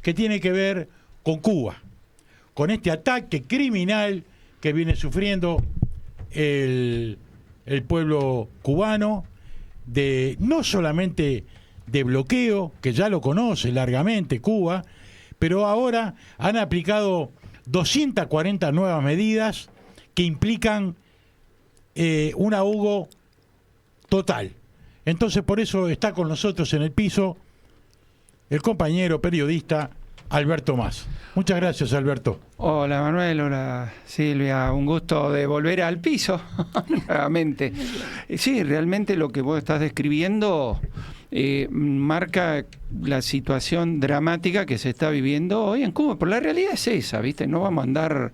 que tiene que ver con Cuba, con este ataque criminal que viene sufriendo el pueblo cubano, no solamente de bloqueo, que ya lo conoce largamente Cuba, pero ahora han aplicado 240 nuevas medidas que implican un ahogo total. Entonces, por eso está con nosotros en el piso el compañero periodista Alberto Mas. Muchas gracias, Alberto. Hola Manuel, hola Silvia, un gusto de volver al piso nuevamente. Sí, realmente lo que vos estás describiendo marca la situación dramática que se está viviendo hoy en Cuba, pero la realidad es esa, ¿viste? No vamos a andar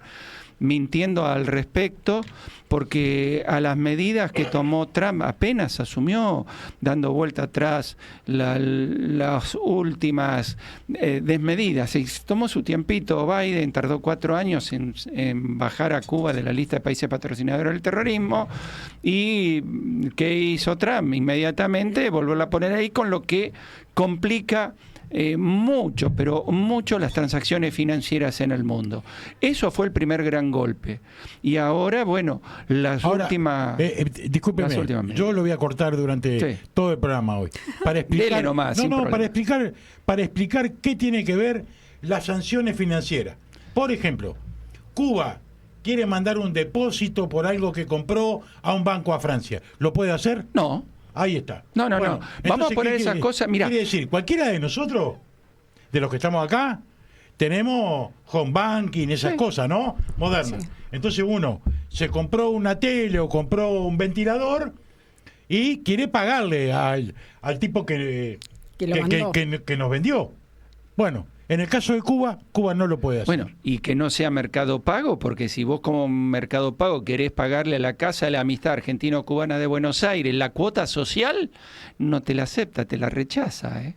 mintiendo al respecto, porque a las medidas que tomó Trump apenas asumió, dando vuelta atrás las últimas desmedidas. Y tomó su tiempito. Biden tardó 4 años en bajar a Cuba de la lista de países patrocinadores del terrorismo. ¿Y qué hizo Trump? Inmediatamente volvió a poner ahí, con lo que complica mucho, pero mucho las transacciones financieras en el mundo. Eso fue el primer gran golpe. Y ahora, bueno, discúlpeme, yo lo voy a cortar durante todo el programa hoy. Para explicar, Dele nomás, para explicar qué tiene que ver las sanciones financieras. Por ejemplo, Cuba quiere mandar un depósito por algo que compró a un banco a Francia. ¿Lo puede hacer? No. Ahí está. No. Vamos a poner esas cosas. Mira, quiere decir, cualquiera de nosotros, de los que estamos acá, tenemos home banking, esas cosas, ¿no? Modernas. Sí. Entonces uno se compró una tele o compró un ventilador y quiere pagarle al tipo que nos vendió. Bueno, en el caso de Cuba, Cuba no lo puede hacer. Bueno, y que no sea Mercado Pago, porque si vos como Mercado Pago querés pagarle a la Casa de la Amistad Argentino-Cubana de Buenos Aires la cuota social, no te la acepta, te la rechaza, ¿eh?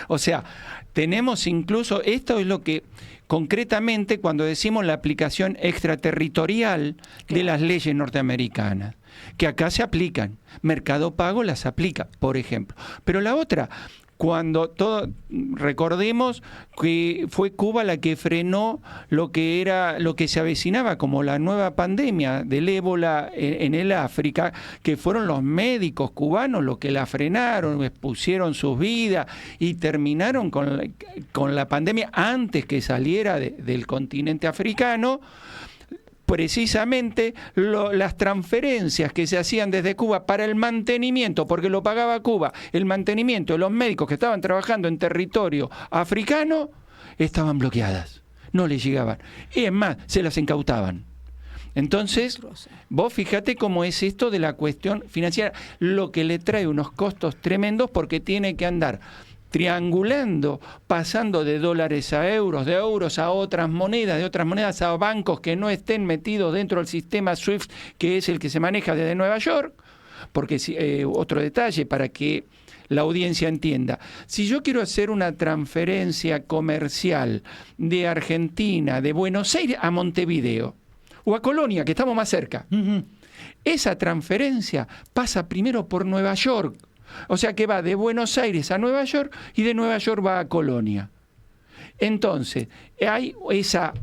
O sea, tenemos incluso, esto es lo que concretamente cuando decimos la aplicación extraterritorial de las leyes norteamericanas, que acá se aplican. Mercado Pago las aplica, por ejemplo. Pero la otra, recordemos que fue Cuba la que frenó lo que se avecinaba como la nueva pandemia del ébola en el África, que fueron los médicos cubanos los que la frenaron, expusieron sus vidas y terminaron con la pandemia antes que saliera del continente africano. Precisamente las transferencias que se hacían desde Cuba para el mantenimiento, porque lo pagaba Cuba, el mantenimiento de los médicos que estaban trabajando en territorio africano, estaban bloqueadas, no les llegaban. Y es más, se las incautaban. Entonces, vos fíjate cómo es esto de la cuestión financiera, lo que le trae unos costos tremendos, porque tiene que andar triangulando, pasando de dólares a euros, de euros a otras monedas, de otras monedas a bancos que no estén metidos dentro del sistema SWIFT, que es el que se maneja desde Nueva York. Porque otro detalle para que la audiencia entienda: si yo quiero hacer una transferencia comercial de Argentina, de Buenos Aires a Montevideo, o a Colonia, que estamos más cerca, esa transferencia pasa primero por Nueva York. O sea que va de Buenos Aires a Nueva York y de Nueva York va a Colonia. Entonces, hay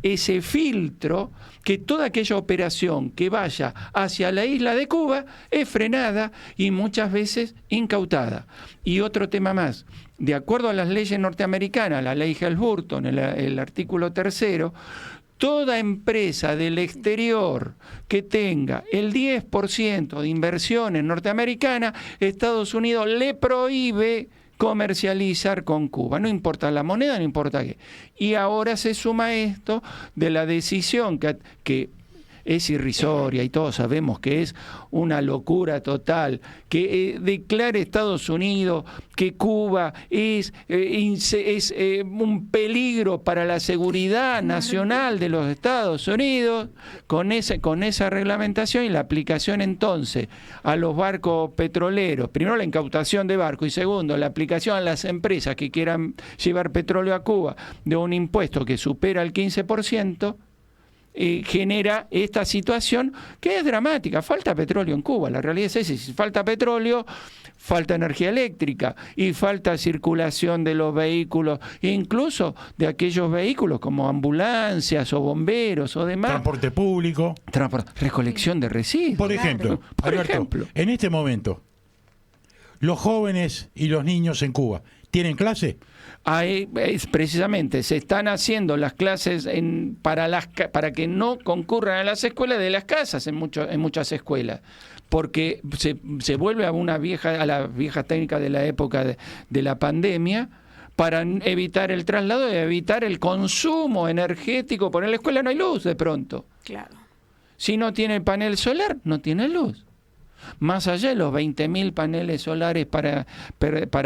ese filtro, que toda aquella operación que vaya hacia la isla de Cuba es frenada y muchas veces incautada. Y otro tema más: de acuerdo a las leyes norteamericanas, la ley Helms-Burton, el artículo 3º, toda empresa del exterior que tenga el 10% de inversiones norteamericanas, Estados Unidos le prohíbe comercializar con Cuba. No importa la moneda, no importa qué. Y ahora se suma esto de la decisión que es irrisoria y todos sabemos que es una locura total, que declare Estados Unidos que Cuba es un peligro para la seguridad nacional de los Estados Unidos, con esa reglamentación y la aplicación entonces a los barcos petroleros, primero la incautación de barcos y segundo la aplicación a las empresas que quieran llevar petróleo a Cuba de un impuesto que supera el 15%, genera esta situación que es dramática. Falta petróleo en Cuba, la realidad es esa. Si falta petróleo, falta energía eléctrica y falta circulación de los vehículos, incluso de aquellos vehículos como ambulancias o bomberos o demás. Transporte público. Recolección de residuos. Por ejemplo, Alberto, en este momento, los jóvenes y los niños en Cuba, ¿tienen clase? Precisamente, se están haciendo las clases para que no concurran a las escuelas de las casas en muchas escuelas, porque se vuelve a las viejas técnicas de la época de la pandemia, para evitar el traslado y evitar el consumo energético, porque en la escuela no hay luz de pronto. Claro. Si no tiene panel solar, no tiene luz. Más allá de los 20.000 paneles solares para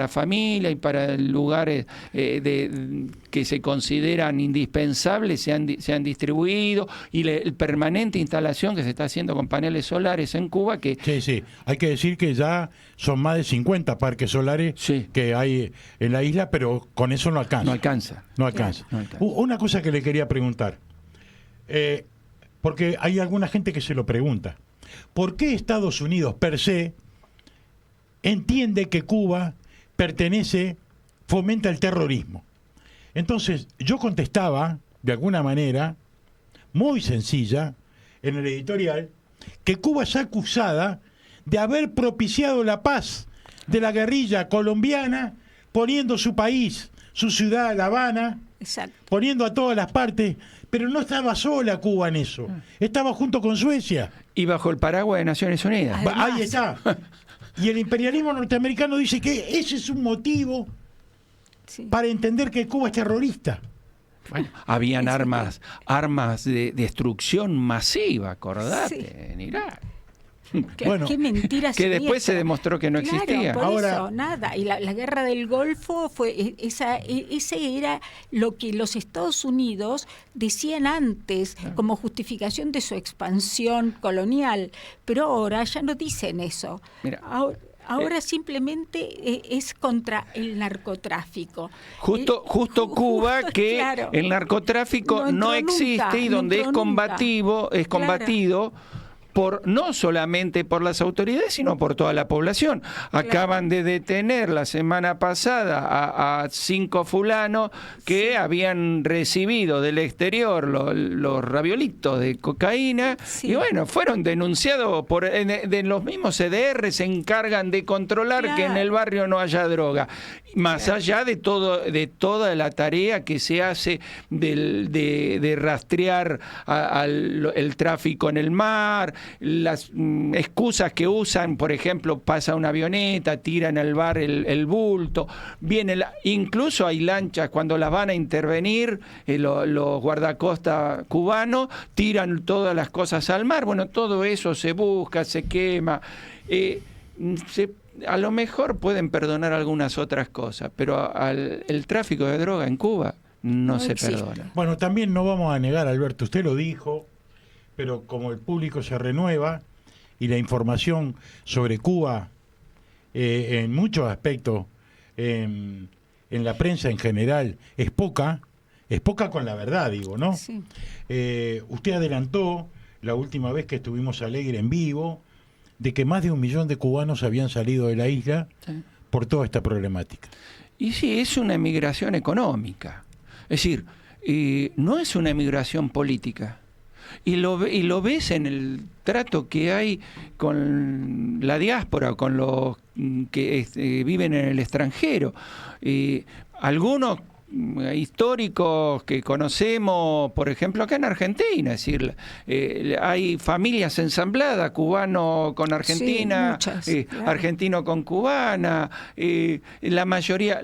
familia y para lugares que se consideran indispensables se han distribuido, y la permanente instalación que se está haciendo con paneles solares en Cuba que... Sí, hay que decir que ya son más de 50 parques solares que hay en la isla, pero con eso no alcanza. No alcanza. Una cosa que le quería preguntar, porque hay alguna gente que se lo pregunta. ¿Por qué Estados Unidos, per se, entiende que Cuba fomenta el terrorismo? Entonces, yo contestaba, de alguna manera, muy sencilla, en el editorial, que Cuba es acusada de haber propiciado la paz de la guerrilla colombiana, poniendo su país, su ciudad, La Habana, exacto, poniendo a todas las partes, pero no estaba sola Cuba en eso, estaba junto con Suecia. Y bajo el paraguas de Naciones Unidas. Además, ahí está. Y el imperialismo norteamericano dice que ese es un motivo para entender que Cuba es terrorista. Bueno, habían armas de destrucción masiva, acordate, en Irak. Qué mentiras. Que después se demostró que no existía. Por eso, nada. Y la guerra del Golfo ese era lo que los Estados Unidos decían antes como justificación de su expansión colonial, pero ahora ya no dicen eso. Mira, ahora simplemente es contra el narcotráfico. Justo Cuba, que el narcotráfico no existe nunca, y donde es combatido no solamente por las autoridades, sino por toda la población. Acaban de detener la semana pasada a 5 fulanos que habían recibido del exterior los raviolitos de cocaína, y bueno, fueron denunciados de los mismos CDR, se encargan de controlar que en el barrio no haya droga. Más allá de toda la tarea que se hace de rastrear el tráfico en el mar, las excusas que usan, por ejemplo, pasa una avioneta, tiran al bar el bulto, incluso hay lanchas cuando las van a intervenir, los guardacostas cubanos tiran todas las cosas al mar. Bueno, todo eso se busca, se quema, a lo mejor pueden perdonar algunas otras cosas, pero el tráfico de droga en Cuba no se perdona. Bueno, también no vamos a negar, Alberto, usted lo dijo, pero como el público se renueva y la información sobre Cuba en muchos aspectos, en la prensa en general, es poca con la verdad, digo, ¿no? Sí. Usted adelantó la última vez que estuvimos al aire en vivo de que más de 1 millón de cubanos habían salido de la isla por toda esta problemática. Y sí, es una emigración económica. Es decir, no es una emigración política. Y lo ves en el trato que hay con la diáspora, con los que viven en el extranjero. Algunos históricos que conocemos, por ejemplo, acá en Argentina, es decir, hay familias ensambladas, cubano con argentina, claro, argentino con cubana, la mayoría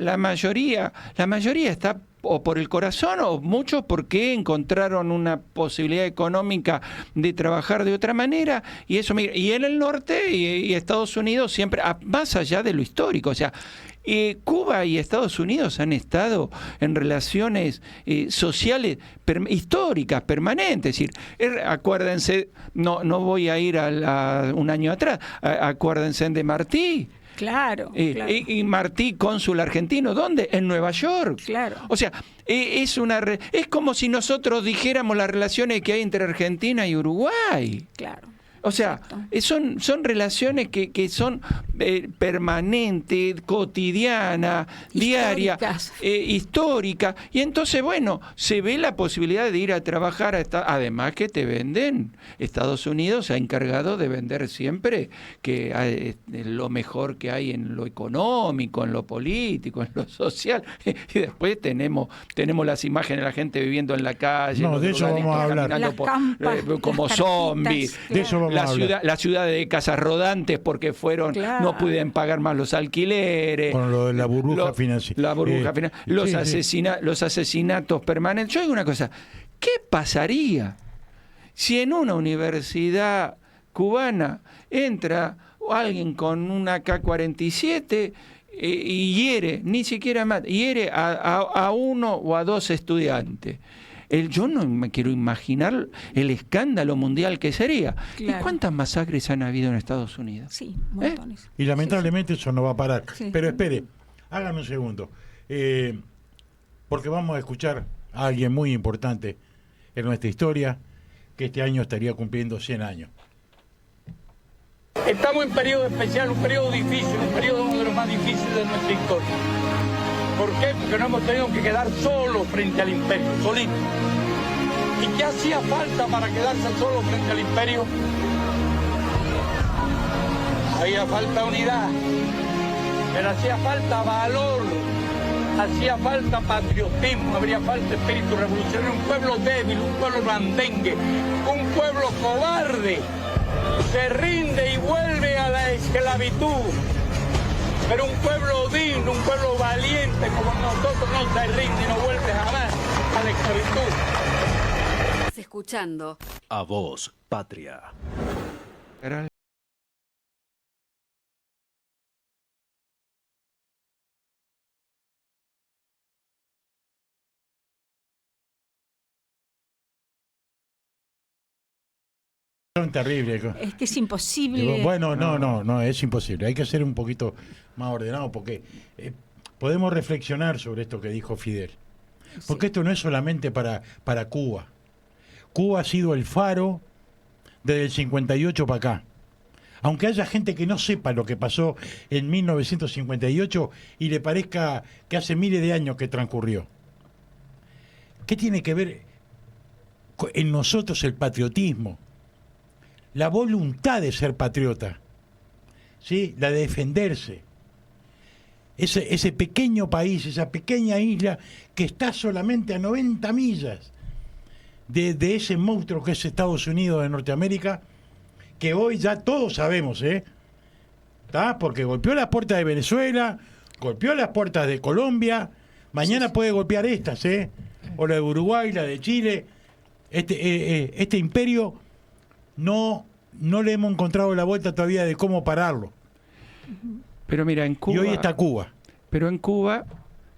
está o por el corazón, o muchos porque encontraron una posibilidad económica de trabajar de otra manera, y eso, y en el norte y Estados Unidos siempre, más allá de lo histórico, o sea, Cuba y Estados Unidos han estado en relaciones sociales históricas, permanentes. Es decir, acuérdense, no voy a ir a un año atrás, acuérdense de Martí. Claro, claro. Y Martí, cónsul argentino, ¿dónde? En Nueva York. Claro. O sea, es como si nosotros dijéramos las relaciones que hay entre Argentina y Uruguay. Claro. O sea, son relaciones que son permanentes, cotidianas, diarias, históricas. Y entonces, bueno, se ve la posibilidad de ir a trabajar. Además que te venden. Estados Unidos se ha encargado de vender siempre que lo mejor que hay en lo económico, en lo político, en lo social. Y después tenemos las imágenes de la gente viviendo en la calle. No, de eso vamos a hablar. Como zombies. De eso vamos la ciudad de casas rodantes porque no pueden pagar más los alquileres. Con lo de la burbuja financiera. La burbuja financiera. Los asesinatos permanentes. Yo digo una cosa, ¿qué pasaría si en una universidad cubana entra alguien con una AK-47 y hiere, ni siquiera más, hiere a uno o a dos estudiantes? Yo no me quiero imaginar el escándalo mundial que sería. Claro. ¿Y cuántas masacres han habido en Estados Unidos? Sí, montones. Y lamentablemente eso no va a parar. Sí. Pero espere, hágame un segundo. Porque vamos a escuchar a alguien muy importante en nuestra historia, que este año estaría cumpliendo 100 años. Estamos en periodo especial, un periodo difícil, un periodo uno de los más difíciles de nuestra historia. ¿Por qué? Porque no hemos tenido que quedar solos frente al imperio, solitos. ¿Y qué hacía falta para quedarse solos frente al imperio? Había falta unidad, pero hacía falta valor, hacía falta patriotismo, habría falta espíritu revolucionario. Un pueblo débil, un pueblo blandengue, un pueblo cobarde, se rinde y vuelve a la esclavitud. Pero un pueblo digno, un pueblo valiente como nosotros no se rinde y no vuelve jamás a la esclavitud. Estás escuchando A Voz Patria. Son terribles. Es que es imposible. Bueno, no, es imposible. Hay que ser un poquito más ordenado porque podemos reflexionar sobre esto que dijo Fidel. Porque esto no es solamente para Cuba. Cuba ha sido el faro desde el 58 para acá. Aunque haya gente que no sepa lo que pasó en 1958 y le parezca que hace miles de años que transcurrió. ¿Qué tiene que ver en nosotros el patriotismo? La voluntad de ser patriota, ¿sí? La de defenderse. Ese pequeño país, esa pequeña isla que está solamente a 90 millas de ese monstruo que es Estados Unidos de Norteamérica, que hoy ya todos sabemos, ¿está? Porque golpeó las puertas de Venezuela, golpeó las puertas de Colombia, mañana puede golpear estas, o la de Uruguay, la de Chile. Este imperio no le hemos encontrado la vuelta todavía de cómo pararlo. Pero mira, en Cuba... Y hoy está Cuba. Pero en Cuba,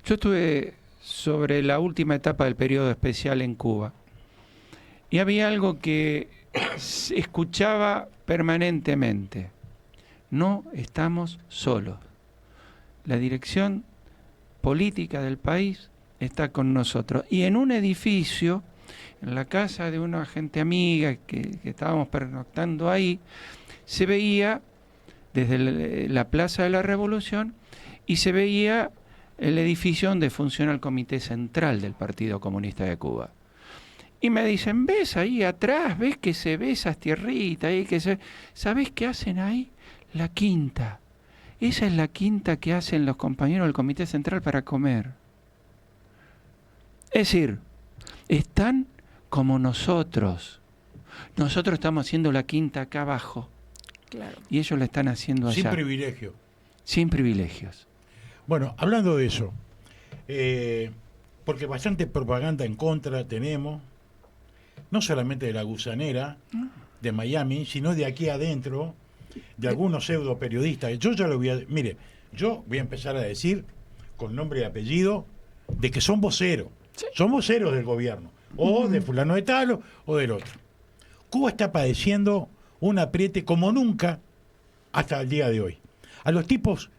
yo estuve sobre la última etapa del periodo especial en Cuba. Y había algo que escuchaba permanentemente. No estamos solos. La dirección política del país está con nosotros. Y en un edificio, en la casa de una gente amiga que estábamos pernoctando ahí, se veía desde la Plaza de la Revolución y se veía el edificio donde funciona el Comité Central del Partido Comunista de Cuba. Y me dicen, ¿ves ahí atrás? ¿Ves que se ve esas tierritas ahí? ¿Sabés qué hacen ahí? La quinta. Esa es la quinta que hacen los compañeros del Comité Central para comer. Es decir, están como nosotros. Nosotros estamos haciendo la quinta acá abajo. Claro. Y ellos la están haciendo allá. Sin privilegio. Sin privilegios. Bueno, hablando de eso, porque bastante propaganda en contra tenemos, no solamente de la gusanera de Miami, sino de aquí adentro, de algunos pseudo periodistas. Yo ya lo voy a... Mire, yo voy a empezar a decir, con nombre y apellido, de que son voceros. Sí. Son voceros del gobierno. O de fulano de tal o del otro. Cuba está padeciendo un apriete como nunca hasta el día de hoy. A los tipos,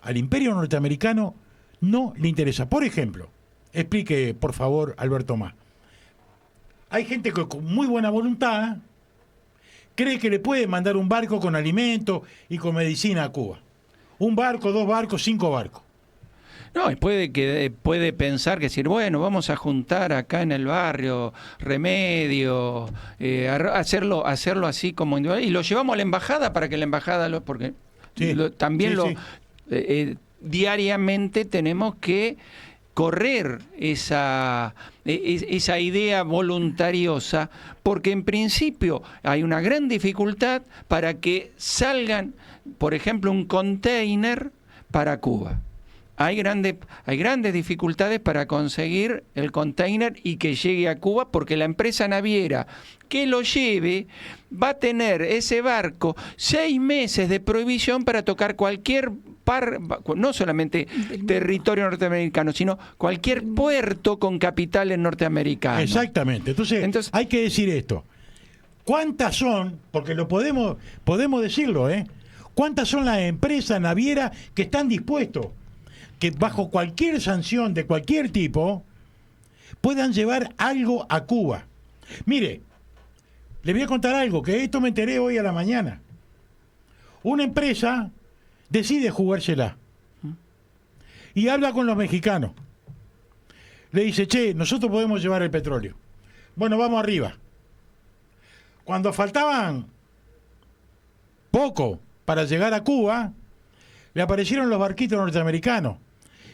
al imperio norteamericano, no le interesa. Por ejemplo, explique, por favor, Alberto Más. Hay gente que con muy buena voluntad cree que le puede mandar un barco con alimento y con medicina a Cuba. Un barco, 2 barcos, 5 barcos. No, y puede pensar que decir, bueno, vamos a juntar acá en el barrio remedio, hacerlo así como individual, y lo llevamos a la embajada para que la embajada porque Sí, también sí. Diariamente tenemos que correr esa idea voluntariosa, porque en principio hay una gran dificultad para que salgan, por ejemplo, un container para Cuba. Hay grandes dificultades para conseguir el container y que llegue a Cuba, porque la empresa naviera que lo lleve va a tener ese barco 6 meses de prohibición para tocar cualquier no solamente territorio norteamericano, sino cualquier puerto con capitales norteamericanos. Exactamente. Entonces hay que decir esto. ¿Cuántas son? Porque lo podemos decirlo, ¿eh? ¿Cuántas son las empresas navieras que están dispuestos que bajo cualquier sanción de cualquier tipo puedan llevar algo a Cuba? Mire, le voy a contar algo, que esto me enteré hoy a la mañana. Una empresa decide jugársela y habla con los mexicanos. Le dice, che, nosotros podemos llevar el petróleo. Bueno, vamos arriba. Cuando faltaban poco para llegar a Cuba, le aparecieron los barquitos norteamericanos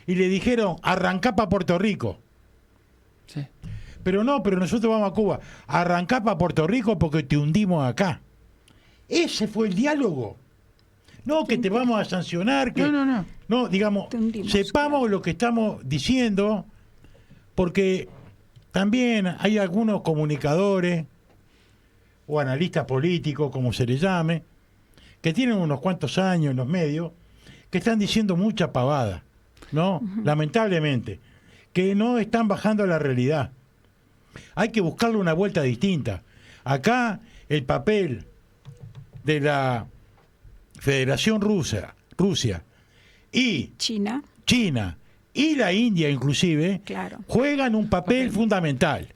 y le dijeron, arrancá para Puerto Rico. Sí. Pero nosotros vamos a Cuba. Arrancá para Puerto Rico porque te hundimos acá. Ese fue el diálogo. No, que te vamos a sancionar. Que, No. No, digamos, sepamos lo que estamos diciendo, porque también hay algunos comunicadores o analistas políticos, como se les llame, que tienen unos cuantos años en los medios, que están diciendo mucha pavada, ¿no? Lamentablemente, que no están bajando a la realidad. Hay que buscarle una vuelta distinta. Acá el papel de la Federación Rusia y China y la India inclusive, Claro. juegan un papel fundamental.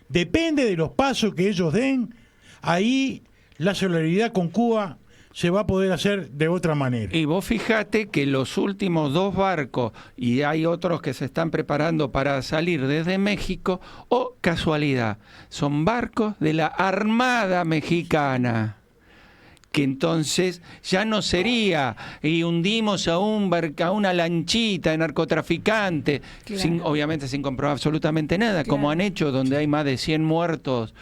Depende de los pasos que ellos den, ahí la solidaridad con Cuba se va a poder hacer de otra manera. Y vos fijate que los últimos 2 barcos, y hay otros que se están preparando para salir desde México, casualidad, son barcos de la Armada Mexicana. Que entonces ya no sería y hundimos a una lanchita de narcotraficante, Claro. obviamente sin comprobar absolutamente nada, Claro. como han hecho, donde hay más de 100 muertos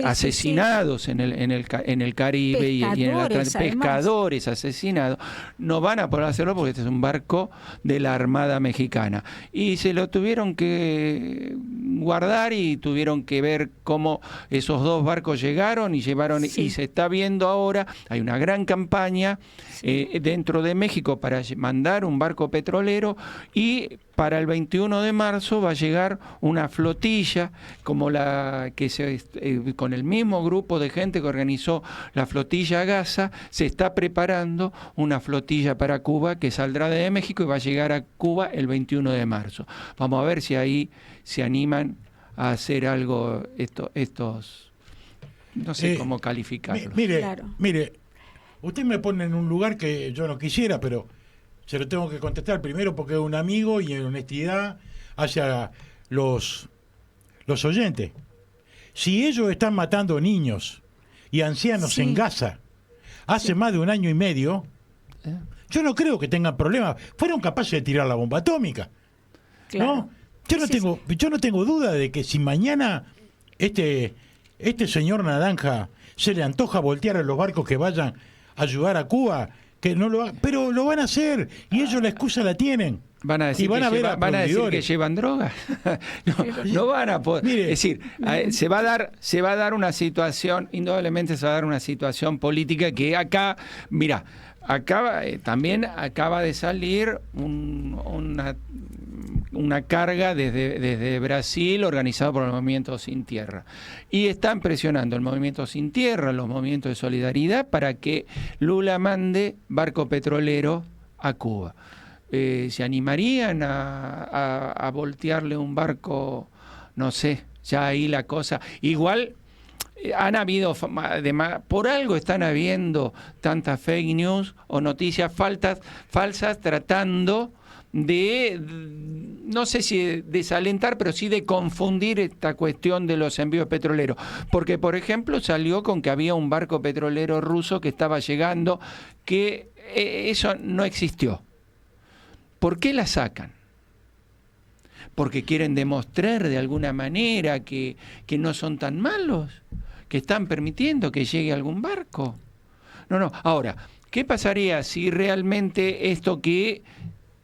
asesinados en el Caribe y en el Atlántico, pescadores asesinados. No van a poder hacerlo porque este es un barco de la Armada Mexicana. Y se lo tuvieron que guardar y tuvieron que ver cómo esos 2 barcos llegaron y se está viendo ahora. Hay una gran campaña dentro de México para mandar un barco petrolero, y para el 21 de marzo va a llegar una flotilla como la que con el mismo grupo de gente que organizó la flotilla Gaza. Se está preparando una flotilla para Cuba que saldrá de México y va a llegar a Cuba el 21 de marzo. Vamos a ver si ahí se animan a hacer algo estos no sé cómo calificarlo. Mire, usted me pone en un lugar que yo no quisiera, pero se lo tengo que contestar primero porque es un amigo y en honestidad hacia los oyentes. Si ellos están matando niños y ancianos en Gaza hace más de 1 año y medio, yo no creo que tengan problemas. Fueron capaces de tirar la bomba atómica. Claro. ¿No? Yo no tengo duda de que si mañana este señor Naranja se le antoja voltear a los barcos que vayan a ayudar a Cuba, que no lo hagan, pero lo van a hacer y ellos la excusa la tienen. Van a decir, van a decir que llevan drogas. no van a poder. Mire, es decir, se va a dar una situación, indudablemente se va a dar una situación política que acá, mira, también acaba de salir una carga desde Brasil organizada por el Movimiento Sin Tierra. Y están presionando el Movimiento Sin Tierra, los movimientos de solidaridad, para que Lula mande barco petrolero a Cuba. ¿Se animarían a voltearle un barco? No sé, ya ahí la cosa. Igual han habido, por algo están habiendo tantas fake news o noticias falsas tratando de, no sé si desalentar, pero sí de confundir esta cuestión de los envíos petroleros. Porque, por ejemplo, salió con que había un barco petrolero ruso que estaba llegando, que eso no existió. ¿Por qué la sacan? Porque quieren demostrar de alguna manera que no son tan malos, que están permitiendo que llegue algún barco. No. Ahora, ¿qué pasaría si realmente esto que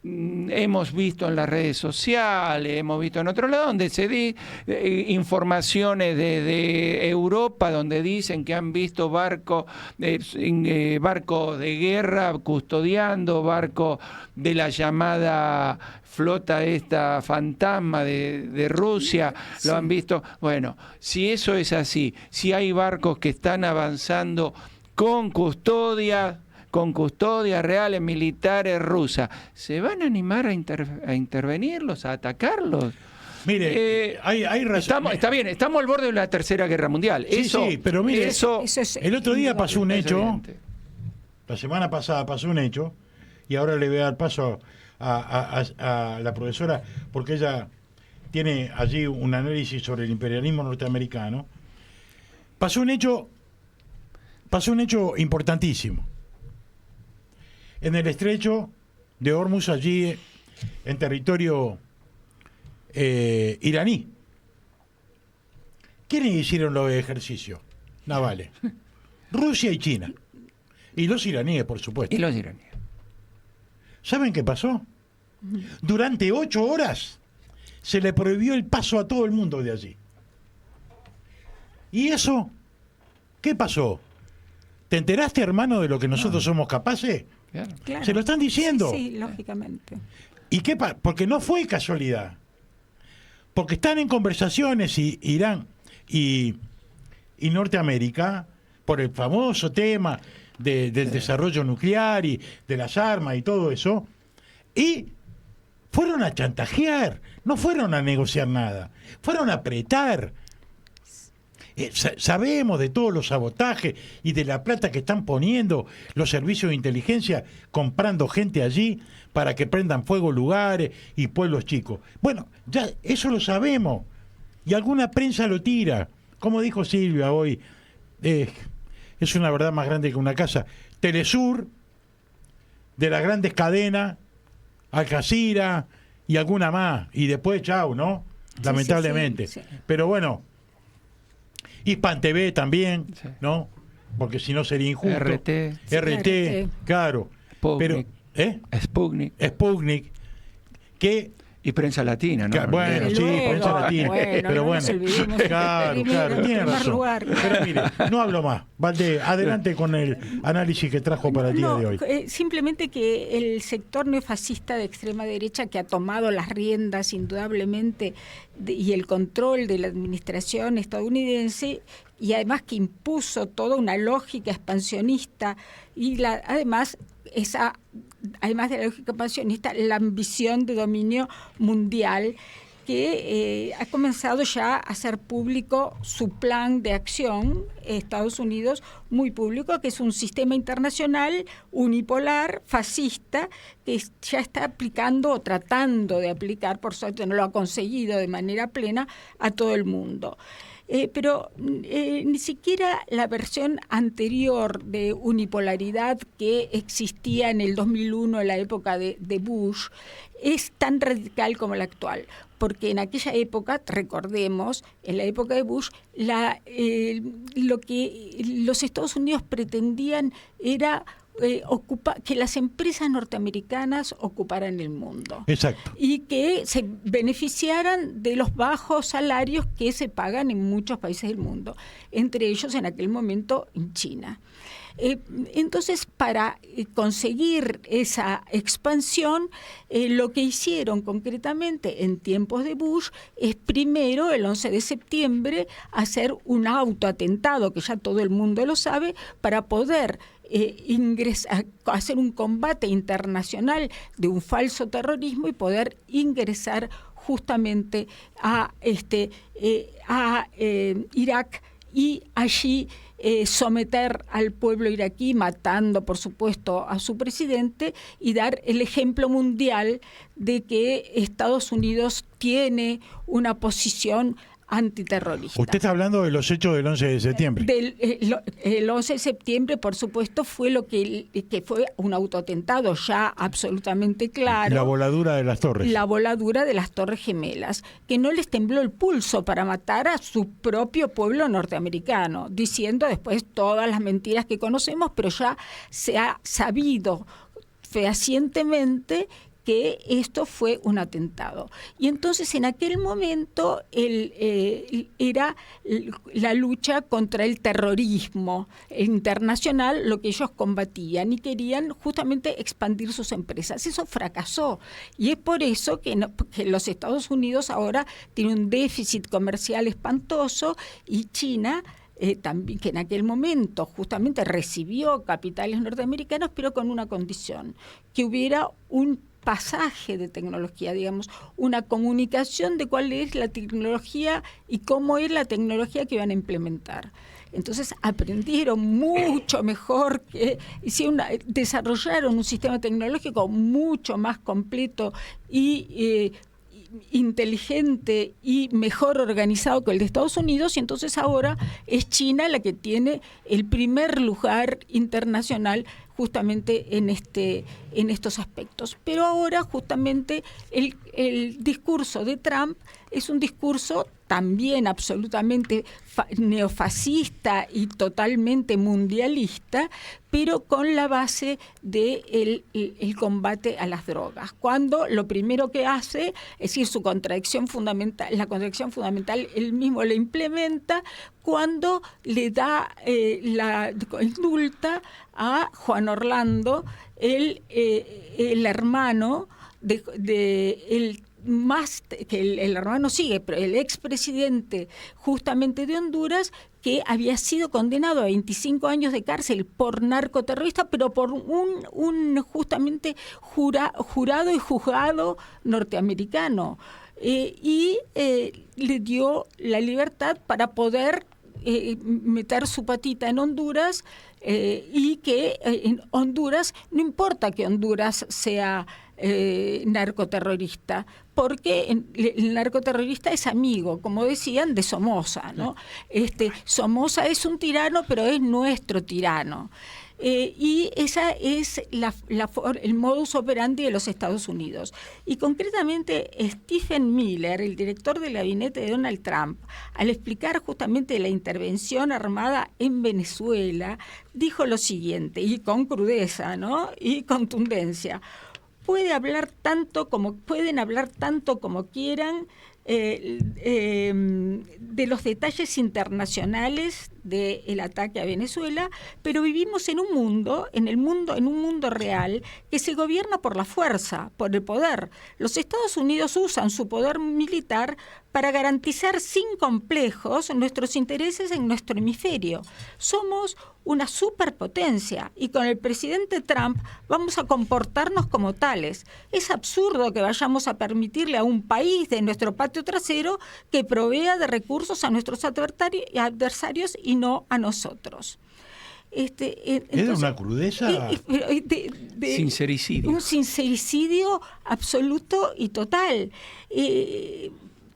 hemos visto en las redes sociales, hemos visto en otro lado, donde se di informaciones de Europa, donde dicen que han visto barcos de guerra custodiando, barcos de la llamada flota esta fantasma de Rusia, sí, lo han visto? Bueno, si eso es así, si hay barcos que están avanzando con custodias reales militares rusas, ¿se van a animar a intervenirlos, a atacarlos? Mire, hay razón. Está bien, estamos al borde de la Tercera Guerra Mundial. Sí, pero mire, eso es el otro día pasó un hecho, evidente. la semana pasada pasó un hecho, y ahora le voy a dar paso a la profesora, porque ella tiene allí un análisis sobre el imperialismo norteamericano. Pasó un hecho importantísimo. En el estrecho de Hormuz, allí en territorio iraní. ¿Quiénes hicieron los ejercicios navales? Rusia y China. Y los iraníes, por supuesto. Y los iraníes. ¿Saben qué pasó? Durante 8 horas se le prohibió el paso a todo el mundo de allí. ¿Y eso? ¿Qué pasó? ¿Te enteraste, hermano, de lo que nosotros somos capaces? Claro. Se lo están diciendo. Sí, lógicamente. ¿Y qué porque no fue casualidad? Porque están en conversaciones Irán y Norteamérica por el famoso tema del desarrollo nuclear y de las armas y todo eso, y fueron a chantajear, no fueron a negociar nada, fueron a apretar. Sabemos de todos los sabotajes y de la plata que están poniendo los servicios de inteligencia comprando gente allí para que prendan fuego lugares y pueblos chicos. Bueno, ya eso lo sabemos y alguna prensa lo tira. Como dijo Silvia hoy, es una verdad más grande que una casa. Telesur, de las grandes cadenas, Al Jazeera y alguna más, y después chau, ¿no? Lamentablemente. Sí. Pero bueno, Hispan TV también, Sí. ¿no? Porque si no sería injusto. RT, RT, claro. Sputnik. Pero, Sputnik que y Prensa Latina, ¿no? bueno, Desde sí, luego, prensa latina. bueno, Pero no bueno, nos olvidemos claro, primero, en tiene primer razón. lugar. Pero mire, no hablo más. Valde, adelante con el análisis que trajo para el día de hoy. Simplemente que el sector neofascista de extrema derecha, que ha tomado las riendas indudablemente y el control de la administración estadounidense, y además que impuso toda una lógica expansionista y además de la lógica expansionista, la ambición de dominio mundial, que ha comenzado ya a hacer público su plan de acción, Estados Unidos, muy público, que es un sistema internacional unipolar, fascista, que ya está aplicando o tratando de aplicar, por suerte no lo ha conseguido de manera plena, a todo el mundo. Pero ni siquiera la versión anterior de unipolaridad que existía en el 2001, en la época de Bush, es tan radical como la actual. Porque en aquella época, recordemos, en la época de Bush, lo que los Estados Unidos pretendían era que las empresas norteamericanas ocuparan el mundo. Exacto. Y que se beneficiaran de los bajos salarios que se pagan en muchos países del mundo, entre ellos en aquel momento en China. Entonces, para conseguir esa expansión, lo que hicieron concretamente en tiempos de Bush es primero, el 11 de septiembre, hacer un autoatentado, que ya todo el mundo lo sabe, para poder hacer un combate internacional de un falso terrorismo y poder ingresar justamente a Irak y allí someter al pueblo iraquí, matando por supuesto a su presidente, y dar el ejemplo mundial de que Estados Unidos tiene una posición antiterrorista. Usted está hablando de los hechos del 11 de septiembre. El 11 de septiembre, por supuesto, fue lo que fue un autoatentado ya absolutamente claro. La voladura de las torres. La voladura de las Torres Gemelas, que no les tembló el pulso para matar a su propio pueblo norteamericano, diciendo después todas las mentiras que conocemos, pero ya se ha sabido fehacientemente que esto fue un atentado. Y entonces en aquel momento era la lucha contra el terrorismo internacional lo que ellos combatían y querían justamente expandir sus empresas. Eso fracasó y es por eso que los Estados Unidos ahora tienen un déficit comercial espantoso y China también, que en aquel momento justamente recibió capitales norteamericanos, pero con una condición, que hubiera un pasaje de tecnología, digamos, una comunicación de cuál es la tecnología y cómo es la tecnología que iban a implementar. Entonces aprendieron mucho mejor, desarrollaron un sistema tecnológico mucho más completo y inteligente y mejor organizado que el de Estados Unidos, y entonces ahora es China la que tiene el primer lugar internacional justamente en estos aspectos. Pero ahora justamente el discurso de Trump es un discurso también absolutamente neofascista y totalmente mundialista, pero con la base de el combate a las drogas. Cuando lo primero que hace, es decir, la contradicción fundamental, él mismo la implementa cuando le da indulta a Juan Orlando, el hermano el hermano sigue, pero el expresidente justamente de Honduras, que había sido condenado a 25 años de cárcel por narcoterrorista, pero por un justamente jurado y juzgado norteamericano. Y le dio la libertad para poder meter su patita en Honduras y que en Honduras, no importa que Honduras sea narcoterrorista, porque el narcoterrorista es amigo, como decían, de Somoza, ¿no? Somoza es un tirano, pero es nuestro tirano. Y esa es el modus operandi de los Estados Unidos. Y concretamente Stephen Miller, el director del gabinete de Donald Trump, al explicar justamente la intervención armada en Venezuela, dijo lo siguiente, y con crudeza, ¿no?, y contundencia: pueden hablar tanto como quieran de los detalles internacionales del ataque a Venezuela, pero vivimos en un mundo real que se gobierna por la fuerza, por el poder. Los Estados Unidos usan su poder militar para garantizar sin complejos nuestros intereses en nuestro hemisferio. Somos una superpotencia y con el presidente Trump vamos a comportarnos como tales. Es absurdo que vayamos a permitirle a un país de nuestro patio trasero que provea de recursos a nuestros adversarios y no a nosotros. Era una crudeza. Sincericidio. Un sincericidio absoluto y total.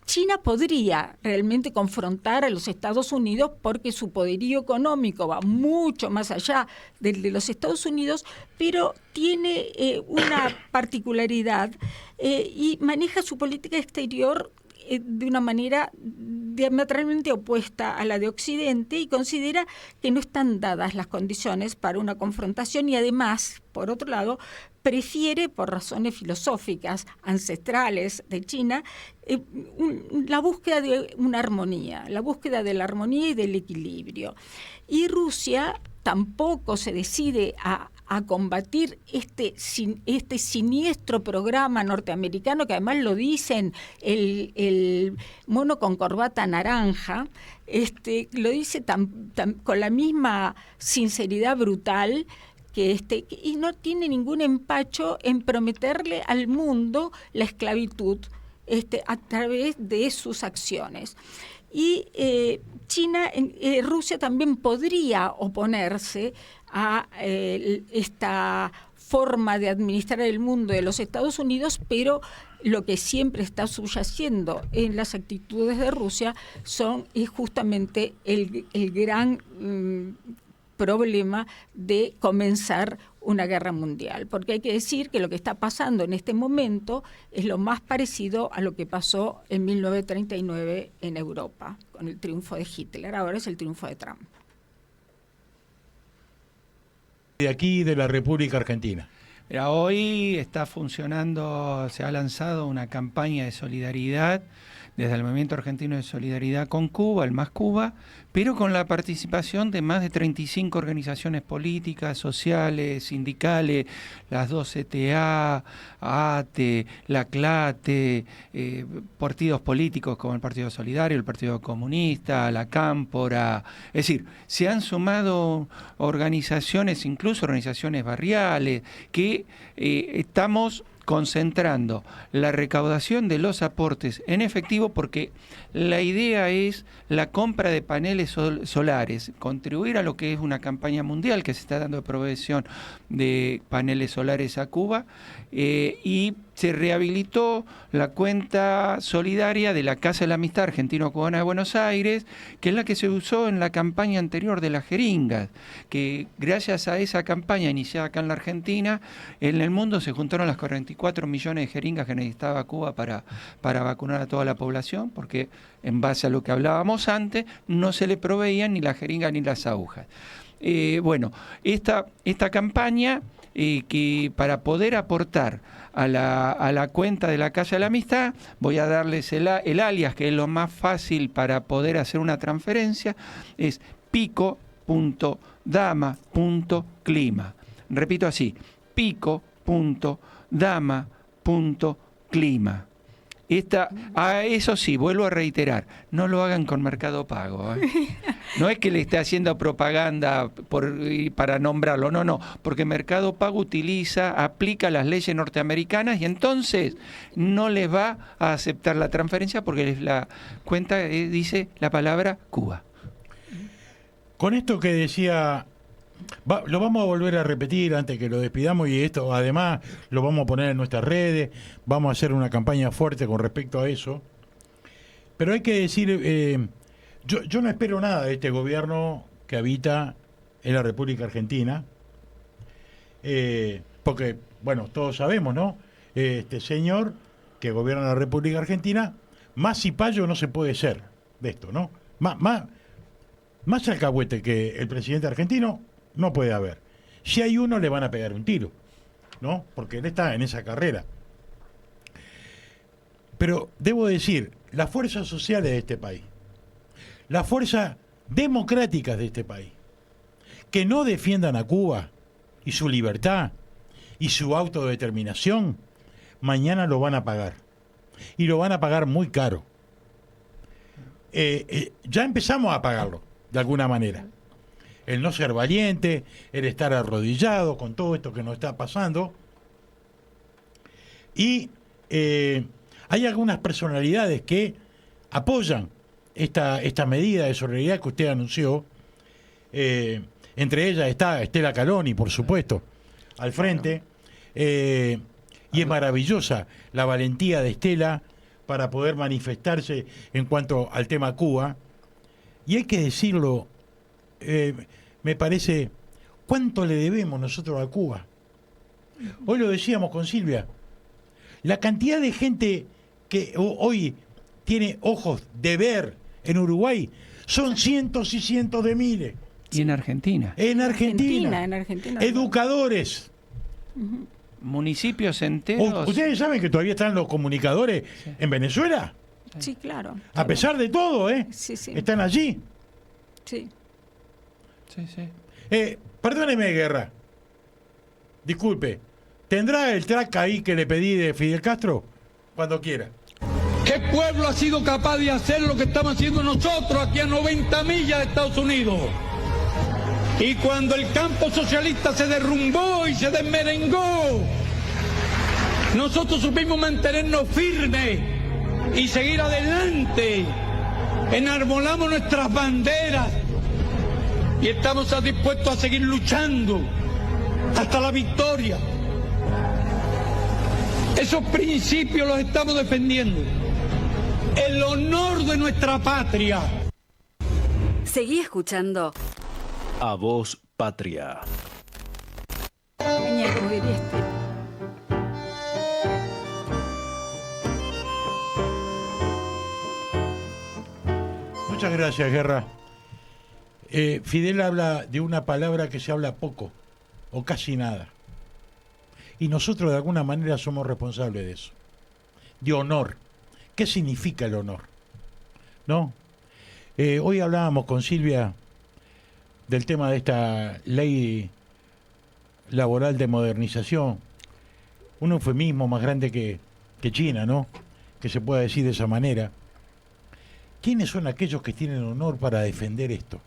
China podría realmente confrontar a los Estados Unidos porque su poderío económico va mucho más allá del de los Estados Unidos, pero tiene una particularidad y maneja su política exterior de una manera diametralmente opuesta a la de Occidente y considera que no están dadas las condiciones para una confrontación y además, por otro lado, prefiere, por razones filosóficas ancestrales de China, la búsqueda de una armonía, la búsqueda de la armonía y del equilibrio. Y Rusia tampoco se decide a a combatir este siniestro programa norteamericano, que además lo dicen el mono con corbata naranja, lo dice con la misma sinceridad brutal, y no tiene ningún empacho en prometerle al mundo la esclavitud a través de sus acciones. Y Rusia también podría oponerse a esta forma de administrar el mundo de los Estados Unidos, pero lo que siempre está subyaciendo en las actitudes de Rusia es justamente el gran problema de comenzar una guerra mundial, porque hay que decir que lo que está pasando en este momento es lo más parecido a lo que pasó en 1939 en Europa, con el triunfo de Hitler. Ahora es el triunfo de Trump. De aquí, de la República Argentina. Mira, hoy está funcionando, se ha lanzado una campaña de solidaridad desde el Movimiento Argentino de Solidaridad con Cuba, el Más Cuba, pero con la participación de más de 35 organizaciones políticas, sociales, sindicales, las dos CTA, ATE, la CLATE, partidos políticos como el Partido Solidario, el Partido Comunista, la Cámpora. Es decir, se han sumado organizaciones, incluso organizaciones barriales, que estamos concentrando la recaudación de los aportes en efectivo, porque la idea es la compra de paneles solares, contribuir a lo que es una campaña mundial que se está dando de provisión de paneles solares a Cuba, y se rehabilitó la cuenta solidaria de la Casa de la Amistad Argentino-Cubana de Buenos Aires, que es la que se usó en la campaña anterior de las jeringas, que gracias a esa campaña iniciada acá en la Argentina, en el mundo se juntaron las 44 millones de jeringas que necesitaba Cuba para vacunar a toda la población, porque en base a lo que hablábamos antes, no se le proveían ni las jeringas ni las agujas. Bueno, esta campaña, que para poder aportar a la cuenta de la Casa de la Amistad, voy a darles el alias, que es lo más fácil para poder hacer una transferencia, es pico.dama.clima. Repito así, pico.dama.clima. Eso sí, vuelvo a reiterar, no lo hagan con Mercado Pago. No es que le esté haciendo propaganda para nombrarlo, no, porque Mercado Pago aplica las leyes norteamericanas y entonces no les va a aceptar la transferencia porque la cuenta dice la palabra Cuba. Con esto que decía, lo vamos a volver a repetir antes que lo despidamos, y esto además lo vamos a poner en nuestras redes, vamos a hacer una campaña fuerte con respecto a eso, pero hay que decir, yo no espero nada de este gobierno que habita en la República Argentina, porque, bueno, todos sabemos, ¿no? Este señor que gobierna la República Argentina, más cipayo no se puede ser de esto, ¿no? Más alcahuete que el presidente argentino no puede haber. Si hay uno, le van a pegar un tiro, ¿no? Porque él está en esa carrera. Pero debo decir, las fuerzas sociales de este país, las fuerzas democráticas de este país, que no defiendan a Cuba y su libertad y su autodeterminación, mañana lo van a pagar. Y lo van a pagar muy caro. Ya empezamos a pagarlo, de alguna manera. El no ser valiente, el estar arrodillado con todo esto que nos está pasando. Y hay algunas personalidades que apoyan esta medida de solidaridad que usted anunció. Entre ellas está Estela Caloni, por supuesto, al frente. Y es maravillosa la valentía de Estela para poder manifestarse en cuanto al tema Cuba. Y hay que decirlo, me parece, ¿cuánto le debemos nosotros a Cuba? Hoy lo decíamos con Silvia, la cantidad de gente que hoy tiene ojos de ver en Uruguay son cientos y cientos de miles. Y en Argentina. En Argentina. Educadores. Uh-huh. Municipios enteros. ¿Ustedes saben que todavía están los comunicadores en Venezuela? Sí, claro. A pesar de todo, Sí. Están allí. Sí. Sí. Perdóneme, Guerra. disculpe, ¿tendrá el track ahí que le pedí de Fidel Castro? Cuando quiera. ¿Qué pueblo ha sido capaz de hacer lo que estamos haciendo nosotros aquí a 90 millas de Estados Unidos? Y cuando el campo socialista se derrumbó y se desmerengó, nosotros supimos mantenernos firmes y seguir adelante. Enarbolamos nuestras banderas y estamos dispuestos a seguir luchando hasta la victoria. Esos principios los estamos defendiendo. El honor de nuestra patria. Seguí escuchando A Voz Patria. Venía, como diría este. Muchas gracias, Guerra. Fidel habla de una palabra que se habla poco o casi nada. Y nosotros de alguna manera somos responsables de eso. De honor. ¿Qué significa el honor? ¿No? Hoy hablábamos con Silvia del tema de esta ley laboral de modernización. Un eufemismo más grande que China, ¿no? Que se pueda decir de esa manera. ¿Quiénes son aquellos que tienen honor para defender esto?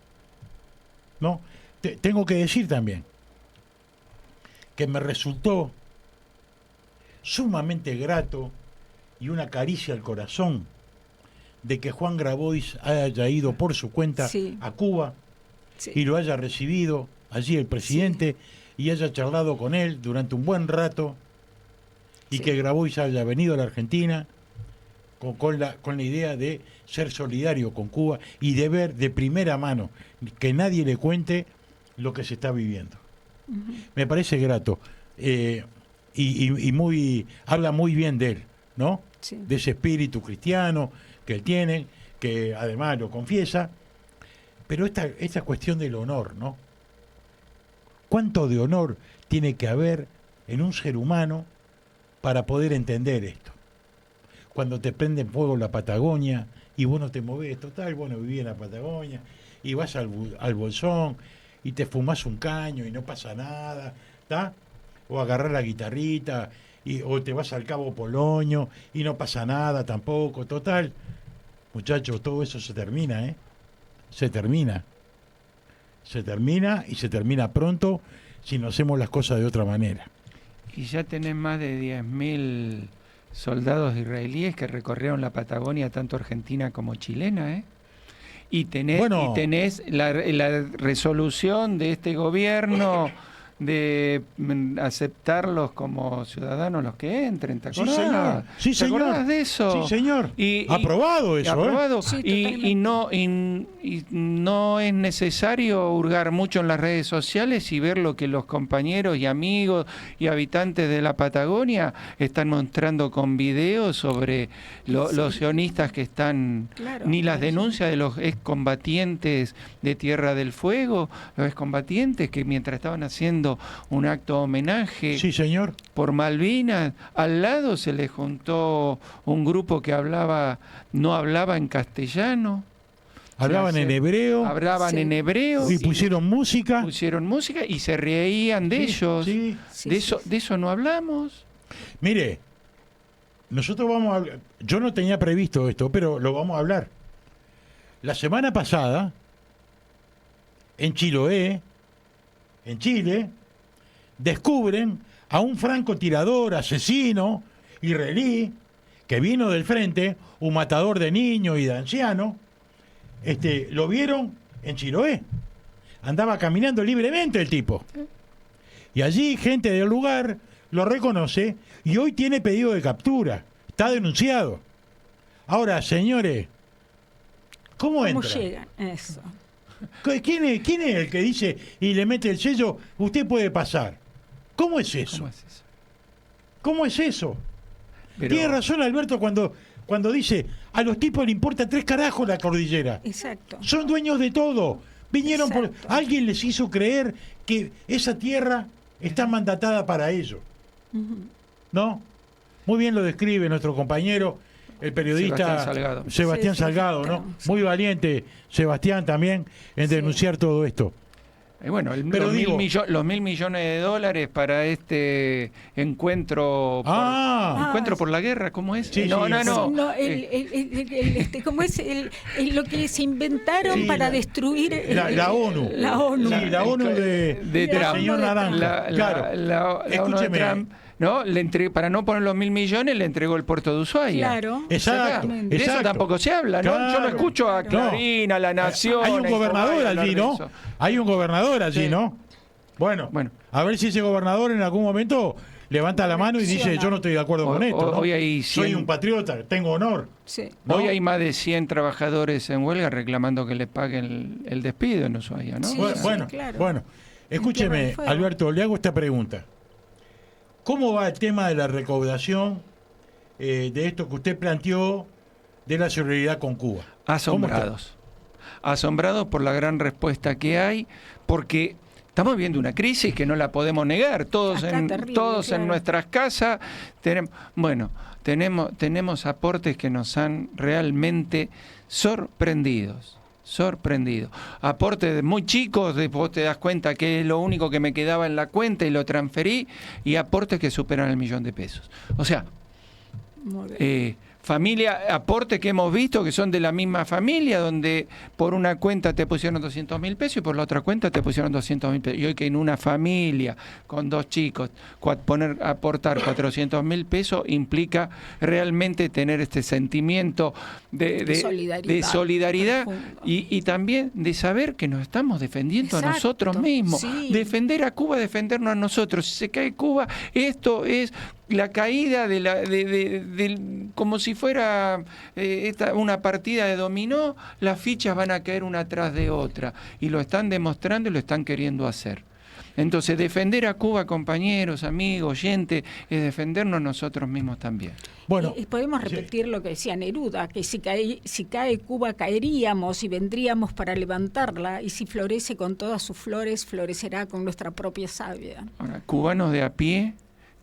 ¿No? Tengo que decir también que me resultó sumamente grato y una caricia al corazón de que Juan Grabois haya ido por su cuenta a Cuba y lo haya recibido allí el presidente y haya charlado con él durante un buen rato y que Grabois haya venido a la Argentina con la idea de ser solidario con Cuba y de ver de primera mano, que nadie le cuente lo que se está viviendo. Me parece grato y muy habla muy bien de él, ¿no? Sí. De ese espíritu cristiano que él tiene, que además lo confiesa, pero esta cuestión del honor, ¿no? ¿Cuánto de honor tiene que haber en un ser humano para poder entender esto? Cuando te prende en fuego la Patagonia y vos no te movés, total, vos no vivís en la Patagonia, y vas al Bolsón y te fumás un caño y no pasa nada, ¿está? O agarrás la guitarrita, o te vas al Cabo Polonio y no pasa nada tampoco, total. Muchachos, todo eso se termina, ¿eh? Se termina y se termina pronto si no hacemos las cosas de otra manera. Y ya tenés más de 10.000 soldados israelíes que recorrieron la Patagonia, tanto argentina como chilena, ¿eh? Y tenés la resolución de este gobierno de aceptarlos como ciudadanos los que entren, ¿te acordás? Sí, señor. ¿Te acordás de eso? Sí, señor. Aprobado eso, aprobado. Sí, y no es necesario hurgar mucho en las redes sociales y ver lo que los compañeros y amigos y habitantes de la Patagonia están mostrando con videos sobre los sionistas que están, ni las denuncias de los excombatientes de Tierra del Fuego, los excombatientes que mientras estaban haciendo un acto de homenaje por Malvinas, al lado se les juntó un grupo que no hablaba en castellano. Hablaban en hebreo. Hablaban en hebreo. Y pusieron música. Pusieron música y se reían de ellos. De eso no hablamos. Mire, nosotros vamos a hablar. Yo no tenía previsto esto, pero lo vamos a hablar. La semana pasada, en Chiloé, en Chile, descubren a un francotirador, asesino, israelí, que vino del frente, un matador de niños y de ancianos. Lo vieron en Chiloé. Andaba caminando libremente el tipo. Y allí gente del lugar lo reconoce y hoy tiene pedido de captura. Está denunciado. Ahora, señores, ¿cómo entra? ¿Cómo llegan? Eso. ¿Quién es el que dice y le mete el sello, usted puede pasar? ¿Cómo es eso? ¿Cómo es eso? Tiene razón Alberto cuando dice, a los tipos le importa 3 carajos la cordillera. Exacto. Son dueños de todo. Vinieron alguien les hizo creer que esa tierra está mandatada para ellos. ¿No? Muy bien lo describe nuestro compañero, el periodista Sebastián Salgado, ¿no? Muy valiente Sebastián también en denunciar todo esto. Y bueno, Pero los, digo- los 1.000 millones de dólares para este encuentro encuentro por la guerra, ¿cómo es? Sí, no, sí, no, no. No, ¿cómo es lo que se inventaron Sí, para la- destruir la ONU. La ONU. Sí, la ONU de Trump. señor Naranjo. La Claro. ONU de Escúcheme. Trump, ¿no? Para no poner los 1.000 millones, le entregó el puerto de Ushuaia. Claro. Exacto. De eso exacto. tampoco se habla, ¿no? Yo no Claro. escucho a Clarín, a La Nación. Hay un a gobernador Infobae hablar allí, de ¿no? eso. Hay un gobernador allí, Sí. ¿no? Bueno, Bueno. a ver si ese gobernador en algún momento levanta la mano y dice, yo no estoy de acuerdo con esto, ¿no? Hoy hay Soy 100 un patriota, tengo honor. Sí. ¿no? Hoy hay más de 100 trabajadores en huelga reclamando que le paguen el despido en Ushuaia, ¿no? Sí. Bueno, claro. bueno, escúcheme, Tierra del Fuego. Alberto, le hago esta pregunta. ¿Cómo va el tema de la recaudación de esto que usted planteó de la solidaridad con Cuba? Asombrados. Asombrados por la gran respuesta que hay, porque estamos viviendo una crisis que no la podemos negar. Todos Acá en terrible, todos en claro. nuestras casas tenemos aportes que nos han realmente sorprendidos. Aportes muy chicos, vos te das cuenta que es lo único que me quedaba en la cuenta y lo transferí, y aportes que superan el $1.000.000. O sea, Muy bien. aportes que hemos visto que son de la misma familia, donde por una cuenta te pusieron $200.000 y por la otra cuenta te pusieron $200.000. Y hoy que en una familia con 2 chicos aportar $400.000 implica realmente tener este sentimiento de solidaridad profundo. y también de saber que nos estamos defendiendo a Exacto, nosotros mismos. sí. Defender a Cuba, defendernos a nosotros. Si se cae Cuba, esto es la caída como si fuera una partida de dominó, las fichas van a caer una tras de otra, y lo están demostrando y lo están queriendo hacer. Entonces, defender a Cuba, compañeros, amigos, oyentes, es defendernos nosotros mismos también. Bueno, Y podemos repetir lo que decía Neruda, que si cae Cuba caeríamos y vendríamos para levantarla, y si florece con todas sus flores, florecerá con nuestra propia savia. Ahora, cubanos de a pie,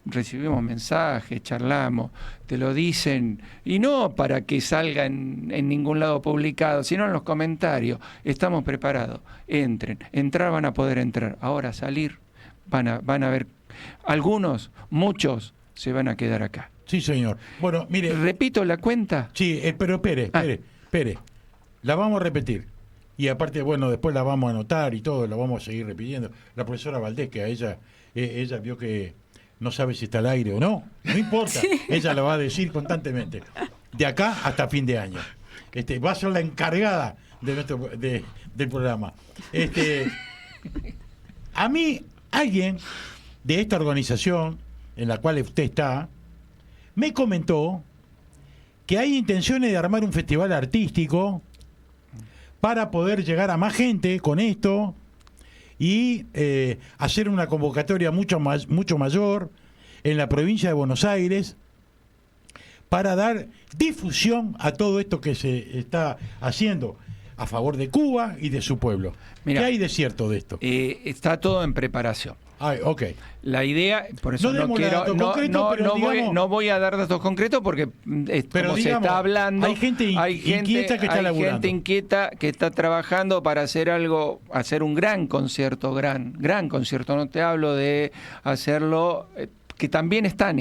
recibimos mensajes, charlamos, te lo dicen, y no para que salga en ningún lado publicado, sino en los comentarios. Estamos preparados, entrar van a poder entrar, ahora salir van a ver, muchos se van a quedar acá. sí, señor. Bueno, mire, Repito la cuenta. sí, pero espere. La vamos a repetir. Y aparte, bueno, después la vamos a anotar y todo, la vamos a seguir repitiendo. La profesora Valdés, que a ella vio que no sabe si está al aire o no. No importa, ella lo va a decir constantemente. De acá hasta fin de año. Va a ser la encargada del programa. A mí, alguien de esta organización en la cual usted está, me comentó que hay intenciones de armar un festival artístico para poder llegar a más gente con esto y hacer una convocatoria mucho mayor en la provincia de Buenos Aires para dar difusión a todo esto que se está haciendo a favor de Cuba y de su pueblo. Mirá, ¿qué hay de cierto de esto? Está todo en preparación. Ay, ok. La idea, por eso No demos datos concretos, pero digamos- no voy a dar datos concretos porque Pero como se digamos, está hablando, hay gente inquieta que está hay laburando. gente inquieta que está trabajando para hacer un gran concierto, gran concierto. No te hablo de hacerlo, que también están,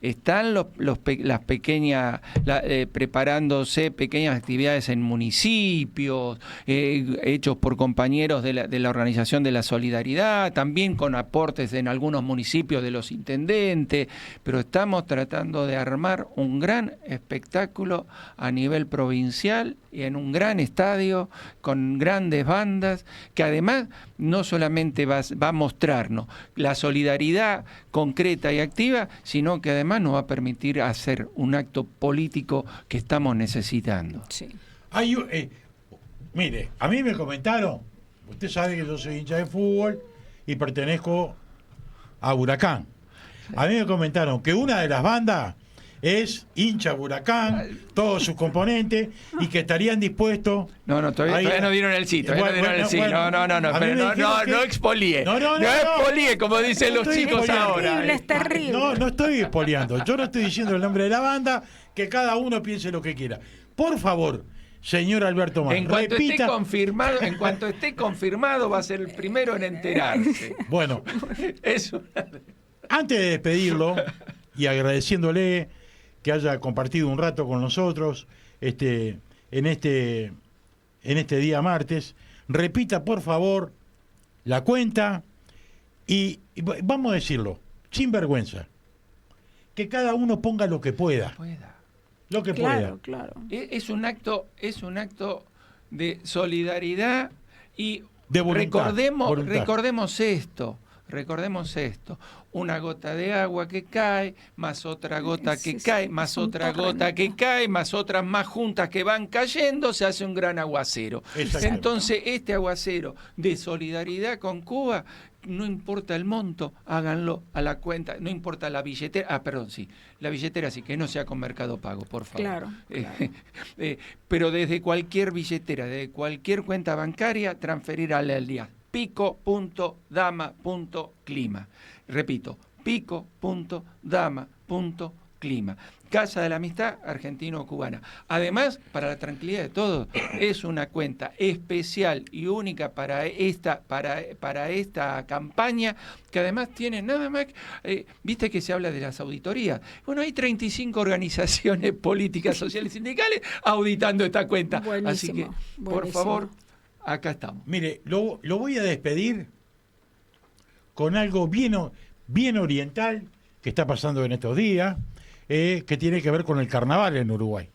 están las pequeñas, preparándose pequeñas actividades en municipios, hechos por compañeros de la Organización de la Solidaridad, también con aportes en algunos municipios de los intendentes, pero estamos tratando de armar un gran espectáculo a nivel provincial y en un gran estadio, con grandes bandas, que además no solamente va a mostrarnos la solidaridad concreta y activa, sino que además nos va a permitir hacer un acto político que estamos necesitando. Sí. Mire, a mí me comentaron, usted sabe que yo soy hincha de fútbol y pertenezco a Huracán. A mí me comentaron que una de las bandas es hincha Huracán, todos sus componentes, y que estarían dispuestos... Todavía no dieron el sí, no expolié. No expolié, como dicen los chicos ahora. Es terrible. No estoy expoliando. Yo no estoy diciendo el nombre de la banda, que cada uno piense lo que quiera. Por favor, señor Alberto Más. En cuanto esté Repita. confirmado, va a ser el primero en enterarse. Bueno, Eso. antes de despedirlo y agradeciéndole que haya compartido un rato con nosotros en este día martes, repita por favor la cuenta y vamos a decirlo, sin vergüenza, que cada uno ponga lo que pueda. Lo que Claro, pueda. claro. Es un acto de solidaridad y De voluntad, voluntad. recordemos esto, una gota de agua que cae, más otra gota que Sí, sí, cae, más es un otra gota torrente. que cae, más otras más juntas que van cayendo, se hace un gran aguacero. Exactamente. Entonces, este aguacero de solidaridad con Cuba, no importa el monto, háganlo a la cuenta, no importa la billetera, la billetera sí, que no sea con Mercado Pago, por favor. Claro, claro. Pero desde cualquier billetera, desde cualquier cuenta bancaria, transferir al día pico.dama.clima. Repito, pico.dama.clima. Casa de la Amistad Argentino-Cubana. Además, para la tranquilidad de todos, es una cuenta especial y única para esta campaña, que además tiene nada más, viste que se habla de las auditorías. Bueno, hay 35 organizaciones políticas, sociales y sindicales auditando esta cuenta. Buenísimo, Así que, por buenísimo. favor, acá estamos. Mire, lo voy a despedir con algo bien oriental que está pasando en estos días, que tiene que ver con el carnaval en Uruguay.